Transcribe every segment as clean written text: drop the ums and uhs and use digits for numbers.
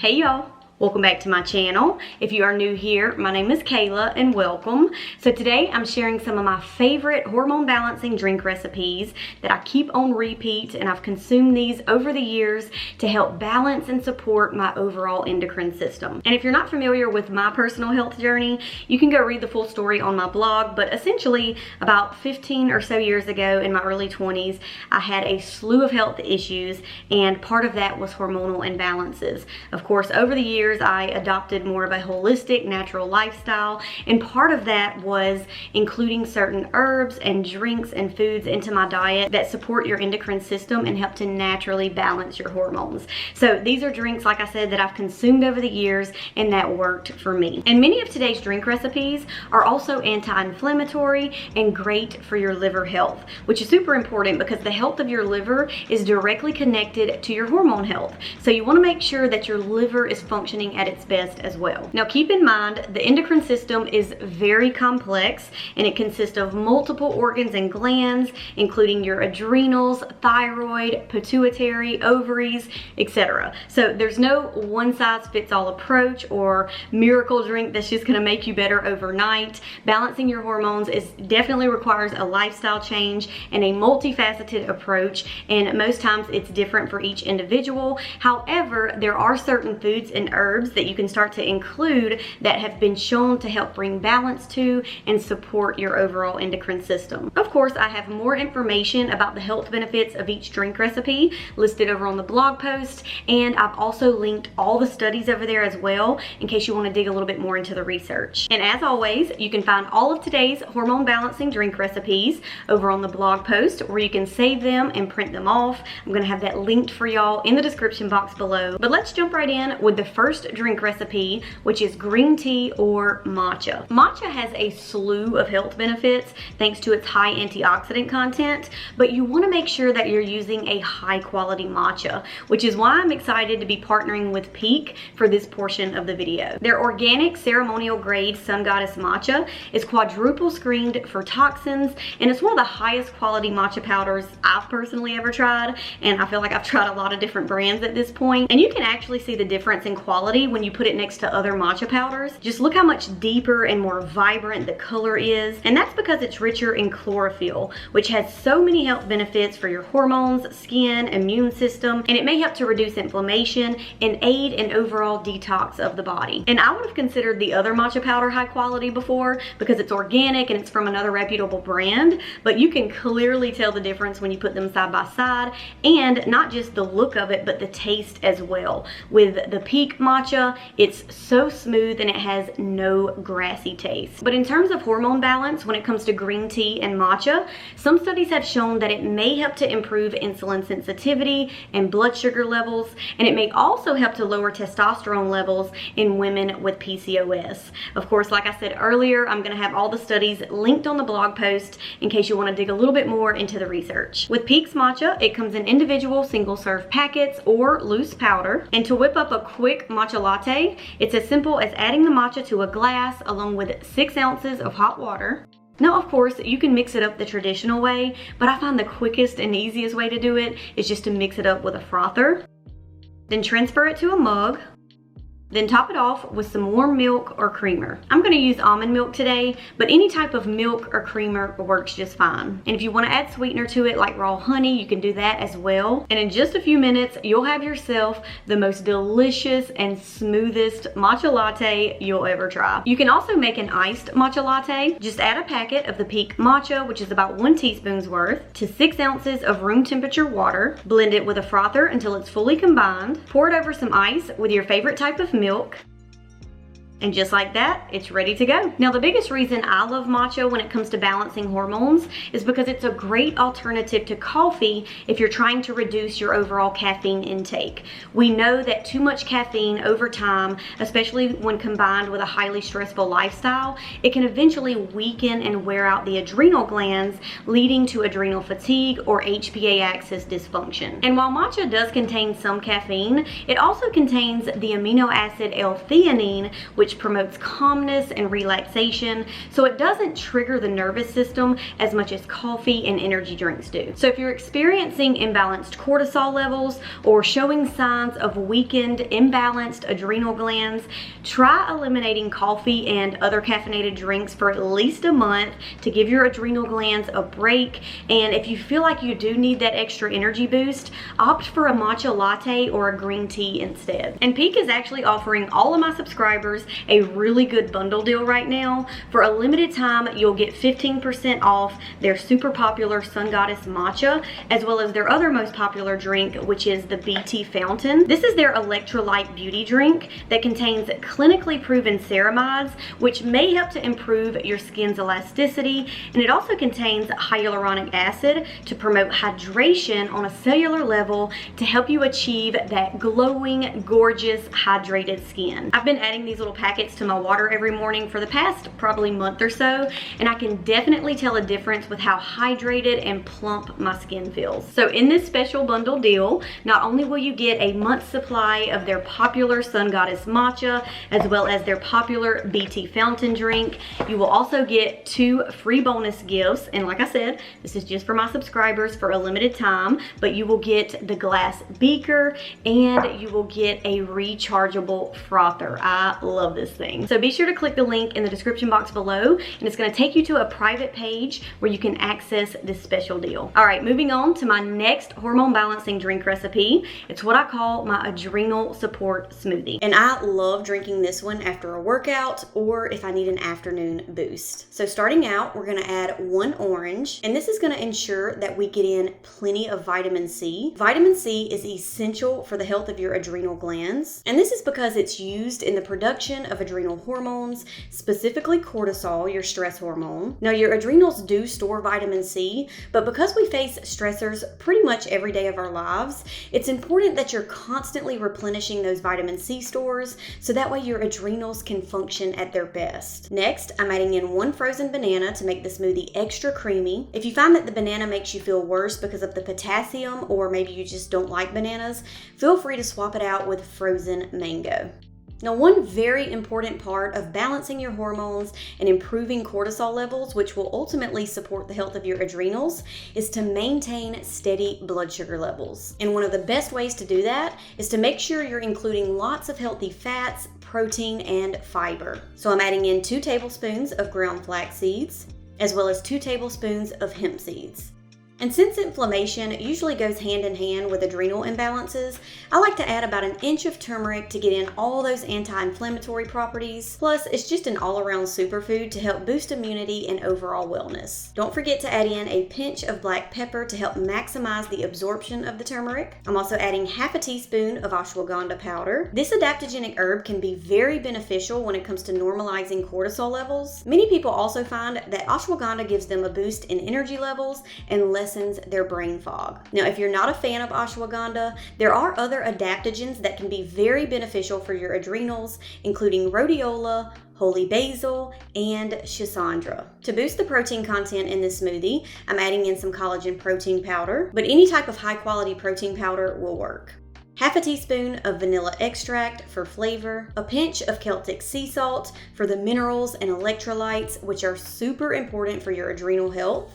Hey y'all, welcome back to my channel. If you are new here, my name is Kayla and welcome. So today I'm sharing some of my favorite hormone balancing drink recipes that I keep on repeat, and I've consumed these over the years to help balance and support my overall endocrine system. And if you're not familiar with my personal health journey, you can go read the full story on my blog, but essentially about 15 or so years ago in my early 20s, I had a slew of health issues, and part of that was hormonal imbalances. Of course, over the years, I adopted more of a holistic, natural lifestyle, and part of that was including certain herbs and drinks and foods into my diet that support your endocrine system and help to naturally balance your hormones. So these are drinks, like I said, that I've consumed over the years and that worked for me. And many of today's drink recipes are also anti-inflammatory and great for your liver health, which is super important because the health of your liver is directly connected to your hormone health. So you want to make sure that your liver is functioning at its best as well. Now keep in mind, the endocrine system is very complex and it consists of multiple organs and glands, including your adrenals, thyroid, pituitary, ovaries, etc. So there's no one size fits all approach or miracle drink that's just going to make you better overnight. Balancing your hormones definitely requires a lifestyle change and a multifaceted approach, and most times it's different for each individual. However, there are certain foods and herbs that you can start to include that have been shown to help bring balance to and support your overall endocrine system. Of course, I have more information about the health benefits of each drink recipe listed over on the blog post, and I've also linked all the studies over there as well in case you want to dig a little bit more into the research. And as always, you can find all of today's hormone balancing drink recipes over on the blog post, where you can save them and print them off. I'm going to have that linked for y'all in the description box below. But let's jump right in with the first drink recipe, which is green tea or matcha. Matcha has a slew of health benefits thanks to its high antioxidant content, but you want to make sure that you're using a high quality matcha, which is why I'm excited to be partnering with Pique for this portion of the video. Their organic ceremonial grade Sun Goddess matcha is quadruple screened for toxins, and it's one of the highest quality matcha powders I've personally ever tried, and I feel like I've tried a lot of different brands at this point, and you can actually see the difference in quality when you put it next to other matcha powders. Just look how much deeper and more vibrant the color is, and that's because it's richer in chlorophyll, which has so many health benefits for your hormones, skin, immune system, and it may help to reduce inflammation and aid in overall detox of the body. And I would have considered the other matcha powder high quality before because it's organic and it's from another reputable brand, but you can clearly tell the difference when you put them side by side, and not just the look of it but the taste as well. With the Pique matcha, it's so smooth and it has no grassy taste. But in terms of hormone balance, when it comes to green tea and matcha, some studies have shown that it may help to improve insulin sensitivity and blood sugar levels, and it may also help to lower testosterone levels in women with PCOS. Of course, like I said earlier, I'm going to have all the studies linked on the blog post in case you want to dig a little bit more into the research. With Pique's matcha, it comes in individual single serve packets or loose powder, and to whip up a quick matcha latte, it's as simple as adding the matcha to a glass along with 6 ounces of hot water. Now, of course, you can mix it up the traditional way, but I find the quickest and easiest way to do it is just to mix it up with a frother. Then transfer it to a mug. Then top it off with some warm milk or creamer. I'm going to use almond milk today, but any type of milk or creamer works just fine. And if you want to add sweetener to it like raw honey, you can do that as well. And in just a few minutes, you'll have yourself the most delicious and smoothest matcha latte you'll ever try. You can also make an iced matcha latte. Just add a packet of the Pique matcha, which is about 1 teaspoon's worth, to 6 ounces of room temperature water. Blend it with a frother until it's fully combined. Pour it over some ice with your favorite type of milk. And just like that, it's ready to go. Now, the biggest reason I love matcha when it comes to balancing hormones is because it's a great alternative to coffee if you're trying to reduce your overall caffeine intake. We know that too much caffeine over time, especially when combined with a highly stressful lifestyle, it can eventually weaken and wear out the adrenal glands, leading to adrenal fatigue or HPA axis dysfunction. And while matcha does contain some caffeine, it also contains the amino acid L-theanine, which which promotes calmness and relaxation, so it doesn't trigger the nervous system as much as coffee and energy drinks do. So if you're experiencing imbalanced cortisol levels or showing signs of weakened, imbalanced adrenal glands, try eliminating coffee and other caffeinated drinks for at least a month to give your adrenal glands a break. And if you feel like you do need that extra energy boost, opt for a matcha latte or a green tea instead. And Pique is actually offering all of my subscribers a really good bundle deal right now. For a limited time, you'll get 15% off their super popular Sun Goddess Matcha, as well as their other most popular drink, which is the BT Fountain. This is their Electrolyte beauty drink that contains clinically proven ceramides, which may help to improve your skin's elasticity, and it also contains hyaluronic acid to promote hydration on a cellular level to help you achieve that glowing, gorgeous, hydrated skin. I've been adding these little packets to my water every morning for the past probably month or so, and I can definitely tell a difference with how hydrated and plump my skin feels. So in this special bundle deal, not only will you get a month's supply of their popular Sun Goddess Matcha, as well as their popular BT Fountain drink, you will also get 2 free bonus gifts. And like I said, this is just for my subscribers for a limited time, but you will get the glass beaker and you will get a rechargeable frother. I love this thing. So be sure to click the link in the description box below, and it's going to take you to a private page where you can access this special deal. All right, moving on to my next hormone balancing drink recipe. It's what I call my adrenal support smoothie. And I love drinking this one after a workout or if I need an afternoon boost. So starting out, we're going to add 1 orange, and this is going to ensure that we get in plenty of vitamin C. Vitamin C is essential for the health of your adrenal glands, and this is because it's used in the production of adrenal hormones, specifically cortisol, your stress hormone. Now, your adrenals do store vitamin C, but because we face stressors pretty much every day of our lives, it's important that you're constantly replenishing those vitamin C stores so that way your adrenals can function at their best. Next, I'm adding in 1 frozen banana to make the smoothie extra creamy. If you find that the banana makes you feel worse because of the potassium, or maybe you just don't like bananas, feel free to swap it out with frozen mango. Now, one very important part of balancing your hormones and improving cortisol levels, which will ultimately support the health of your adrenals, is to maintain steady blood sugar levels. And one of the best ways to do that is to make sure you're including lots of healthy fats, protein, and fiber. So I'm adding in 2 tablespoons of ground flax seeds, as well as 2 tablespoons of hemp seeds. And since inflammation usually goes hand in hand with adrenal imbalances, I like to add about 1 inch of turmeric to get in all those anti-inflammatory properties. Plus, it's just an all-around superfood to help boost immunity and overall wellness. Don't forget to add in a pinch of black pepper to help maximize the absorption of the turmeric. I'm also adding half a teaspoon of ashwagandha powder. This adaptogenic herb can be very beneficial when it comes to normalizing cortisol levels. Many people also find that ashwagandha gives them a boost in energy levels and lessens their brain fog. Now, if you're not a fan of ashwagandha, there are other adaptogens that can be very beneficial for your adrenals, including rhodiola, holy basil, and schisandra. To boost the protein content in this smoothie, I'm adding in some collagen protein powder, but any type of high quality protein powder will work. Half a teaspoon of vanilla extract for flavor, a pinch of Celtic sea salt for the minerals and electrolytes, which are super important for your adrenal health.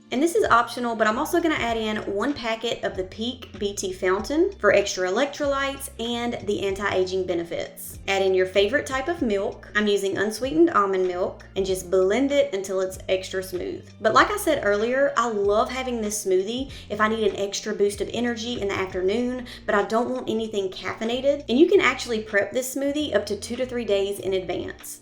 And this is optional, but I'm also going to add in 1 packet of the Pique BT Fountain for extra electrolytes and the anti-aging benefits. Add in your favorite type of milk. I'm using unsweetened almond milk, and just blend it until it's extra smooth. But like I said earlier, I love having this smoothie if I need an extra boost of energy in the afternoon, but I don't want anything caffeinated. And you can actually prep this smoothie up to 2 to 3 days in advance.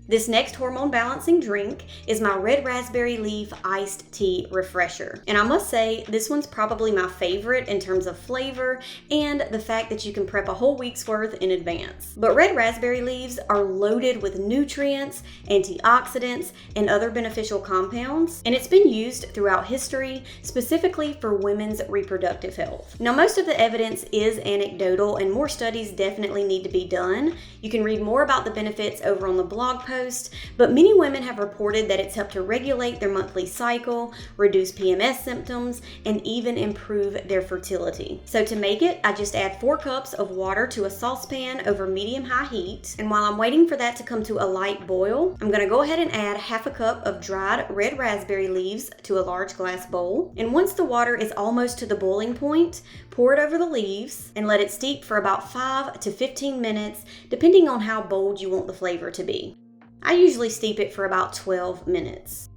This next hormone balancing drink is my red raspberry leaf iced tea refresher. And I must say, this one's probably my favorite in terms of flavor and the fact that you can prep a whole week's worth in advance. But red raspberry leaves are loaded with nutrients, antioxidants, and other beneficial compounds, and it's been used throughout history, specifically for women's reproductive health. Now, most of the evidence is anecdotal, and more studies definitely need to be done. You can read more about the benefits over on the blog post post, but many women have reported that it's helped to regulate their monthly cycle, reduce PMS symptoms, and even improve their fertility. So to make it, I just add 4 cups of water to a saucepan over medium-high heat, and while I'm waiting for that to come to a light boil, I'm going to go ahead and add half a cup of dried red raspberry leaves to a large glass bowl. And once the water is almost to the boiling point, pour it over the leaves and let it steep for about 5 to 15 minutes, depending on how bold you want the flavor to be. I usually steep it for about 12 minutes.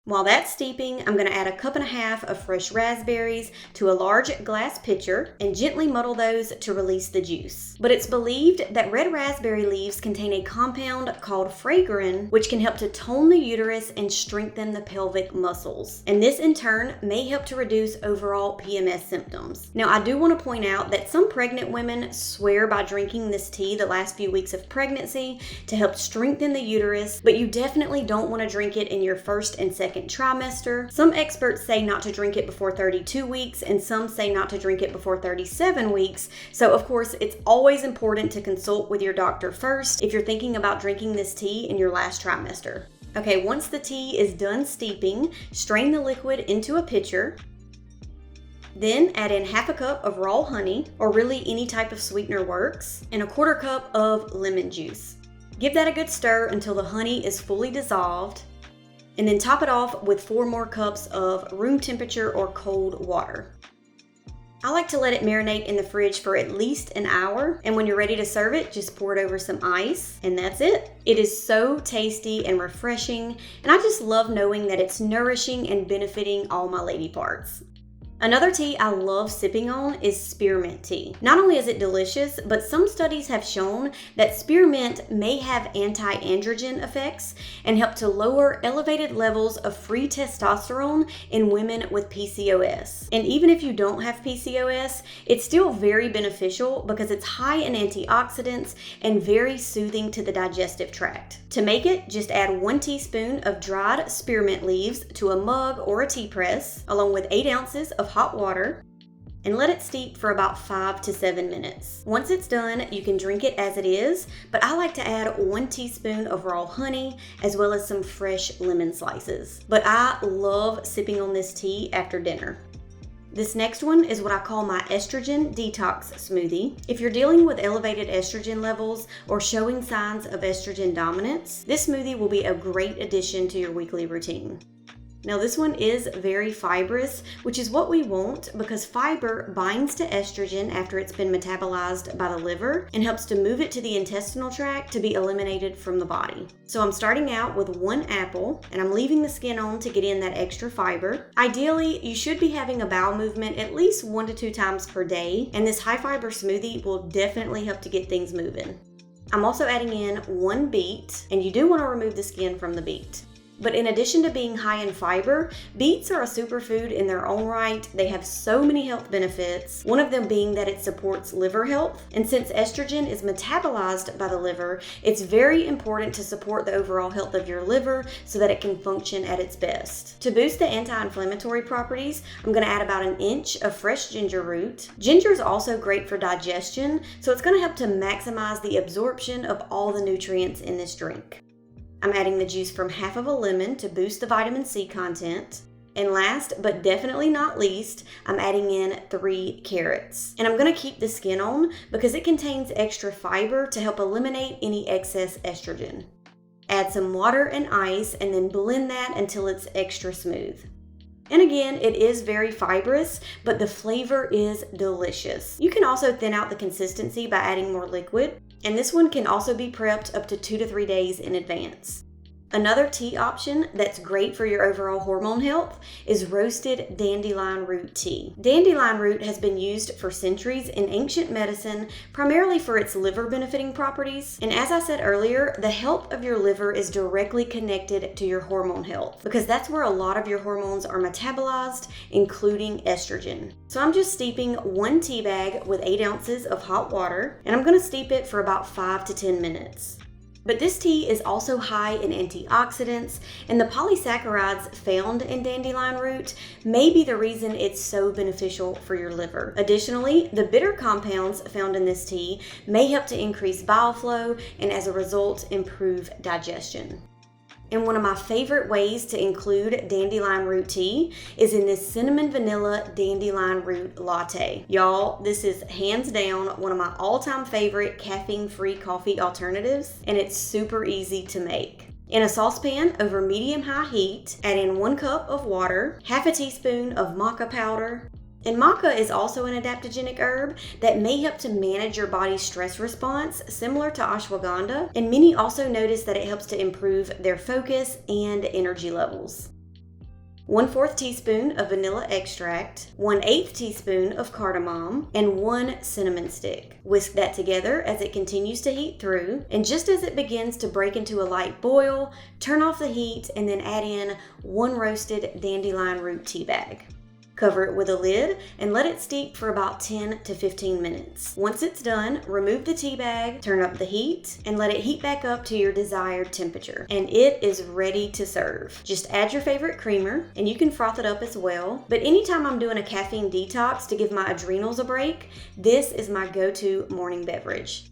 While that's steeping, I'm going to add a 1.5 cups of fresh raspberries to a large glass pitcher and gently muddle those to release the juice. But it's believed that red raspberry leaves contain a compound called fragrin, which can help to tone the uterus and strengthen the pelvic muscles. And this in turn may help to reduce overall PMS symptoms. Now, I do want to point out that some pregnant women swear by drinking this tea the last few weeks of pregnancy to help strengthen the uterus, but you definitely don't want to drink it in your first and second trimester. Some experts say not to drink it before 32 weeks, and some say not to drink it before 37 weeks. So of course, it's always important to consult with your doctor first if you're thinking about drinking this tea in your last trimester. Okay, once the tea is done steeping, strain the liquid into a pitcher. Then add in half a cup of raw honey, or really any type of sweetener works, and a 1/4 cup of lemon juice. Give that a good stir until the honey is fully dissolved, and then top it off with 4 more cups of room temperature or cold water. I like to let it marinate in the fridge for at least an hour, and when you're ready to serve it, just pour it over some ice, and that's it. It is so tasty and refreshing, and I just love knowing that it's nourishing and benefiting all my lady parts. Another tea I love sipping on is spearmint tea. Not only is it delicious, but some studies have shown that spearmint may have anti-androgen effects and help to lower elevated levels of free testosterone in women with PCOS. And even if you don't have PCOS, it's still very beneficial because it's high in antioxidants and very soothing to the digestive tract. To make it, just add 1 teaspoon of dried spearmint leaves to a mug or a tea press, along with 8 ounces of hot water, and let it steep for about 5 to 7 minutes. Once it's done, you can drink it as it is, but I like to add 1 teaspoon of raw honey as well as some fresh lemon slices. But I love sipping on this tea after dinner. This next one is what I call my estrogen detox smoothie. If you're dealing with elevated estrogen levels or showing signs of estrogen dominance, this smoothie will be a great addition to your weekly routine. Now this one is very fibrous, which is what we want because fiber binds to estrogen after it's been metabolized by the liver and helps to move it to the intestinal tract to be eliminated from the body. So I'm starting out with 1 apple and I'm leaving the skin on to get in that extra fiber. Ideally, you should be having a bowel movement at least 1 to 2 times per day, and this high fiber smoothie will definitely help to get things moving. I'm also adding in 1 beet, and you do want to remove the skin from the beet. But in addition to being high in fiber, beets are a superfood in their own right. They have so many health benefits, one of them being that it supports liver health. And since estrogen is metabolized by the liver, it's very important to support the overall health of your liver so that it can function at its best. To boost the anti-inflammatory properties, I'm going to add about 1 inch of fresh ginger root. Ginger is also great for digestion, so it's going to help to maximize the absorption of all the nutrients in this drink. I'm adding the juice from half of a lemon to boost the vitamin C content. And last, but definitely not least, I'm adding in 3 carrots. And I'm going to keep the skin on because it contains extra fiber to help eliminate any excess estrogen. Add some water and ice and then blend that until it's extra smooth. And again, it is very fibrous, but the flavor is delicious. You can also thin out the consistency by adding more liquid. And this one can also be prepped up to 2 to 3 days in advance. Another tea option that's great for your overall hormone health is roasted dandelion root tea. Dandelion root has been used for centuries in ancient medicine, primarily for its liver benefiting properties. And as I said earlier, the health of your liver is directly connected to your hormone health because that's where a lot of your hormones are metabolized, including estrogen. So I'm just steeping 1 tea bag with 8 ounces of hot water, and I'm going to steep it for about 5 to 10 minutes. But this tea is also high in antioxidants, and the polysaccharides found in dandelion root may be the reason it's so beneficial for your liver. Additionally, the bitter compounds found in this tea may help to increase bile flow and as a result improve digestion. And one of my favorite ways to include dandelion root tea is in this cinnamon vanilla dandelion root latte. Y'all, this is hands down one of my all-time favorite caffeine-free coffee alternatives, and it's super easy to make. In a saucepan over medium-high heat, add in 1 cup of water, half a teaspoon of maca powder. And maca is also an adaptogenic herb that may help to manage your body's stress response, similar to ashwagandha. And many also notice that it helps to improve their focus and energy levels. 1/4 teaspoon of vanilla extract, 1/8 teaspoon of cardamom, and 1 cinnamon stick. Whisk that together as it continues to heat through, and just as it begins to break into a light boil, turn off the heat and then add in 1 roasted dandelion root tea bag. Cover it with a lid and let it steep for about 10 to 15 minutes. Once it's done, remove the tea bag, turn up the heat, and let it heat back up to your desired temperature. And it is ready to serve. Just add your favorite creamer, and you can froth it up as well. But anytime I'm doing a caffeine detox to give my adrenals a break, this is my go-to morning beverage.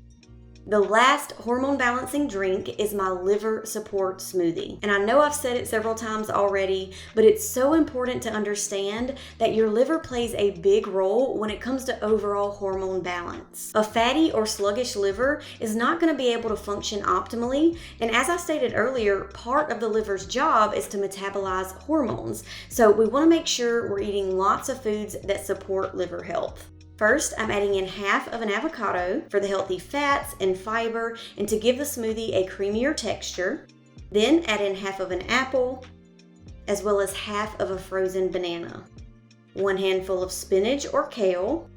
The last hormone balancing drink is my liver support smoothie. And I know I've said it several times already, but it's so important to understand that your liver plays a big role when it comes to overall hormone balance. A fatty or sluggish liver is not going to be able to function optimally. And as I stated earlier, part of the liver's job is to metabolize hormones. So we want to make sure we're eating lots of foods that support liver health. First, I'm adding in half of an avocado for the healthy fats and fiber and to give the smoothie a creamier texture. Then add in half of an apple, as well as half of a frozen banana. 1 handful of spinach or kale,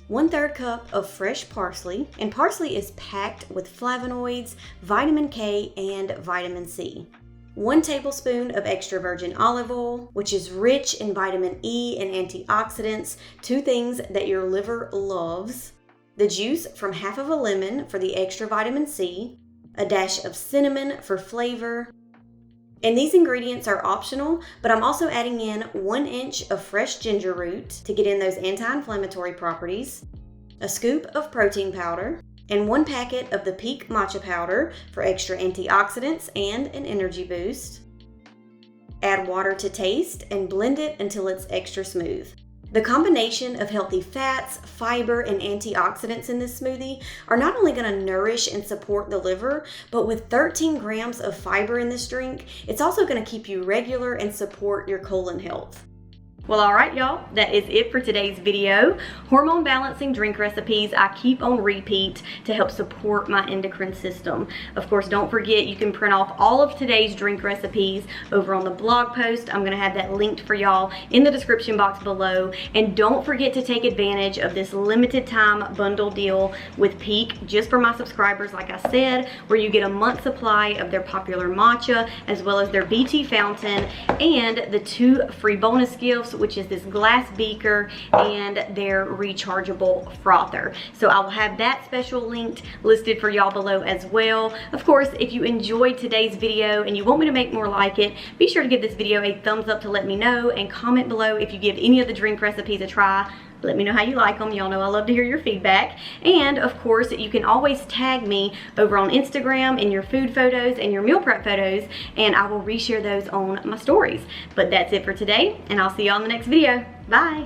1/3 cup of fresh parsley, and parsley is packed with flavonoids, vitamin K, and vitamin C. 1 tablespoon of extra virgin olive oil, which is rich in vitamin E and antioxidants, 2 things that your liver loves. The juice from half of a lemon for the extra vitamin C, a dash of cinnamon for flavor. And these ingredients are optional, but I'm also adding in 1 inch of fresh ginger root to get in those anti-inflammatory properties, a scoop of protein powder, and 1 packet of the Pique matcha powder for extra antioxidants and an energy boost. Add water to taste and blend it until it's extra smooth. The combination of healthy fats, fiber, and antioxidants in this smoothie are not only going to nourish and support the liver, but with 13 grams of fiber in this drink, it's also going to keep you regular and support your colon health. Well, all right, y'all, that is it for today's video. Hormone balancing drink recipes I keep on repeat to help support my endocrine system. Of course, don't forget you can print off all of today's drink recipes over on the blog post. I'm gonna have that linked for y'all in the description box below. And don't forget to take advantage of this limited time bundle deal with Pique, just for my subscribers, like I said, where you get a month supply of their popular matcha, as well as their BT fountain, and the 2 free bonus gifts, which is this glass beaker and their rechargeable frother. So I will have that special linked listed for y'all below as well. Of course, if you enjoyed today's video and you want me to make more like it, be sure to give this video a thumbs up to let me know, and comment below if you give any of the drink recipes a try. Let me know how you like them. Y'all know I love to hear your feedback. And of course, you can always tag me over on Instagram in your food photos and your meal prep photos, and I will reshare those on my stories. But that's it for today, and I'll see y'all in the next video. Bye.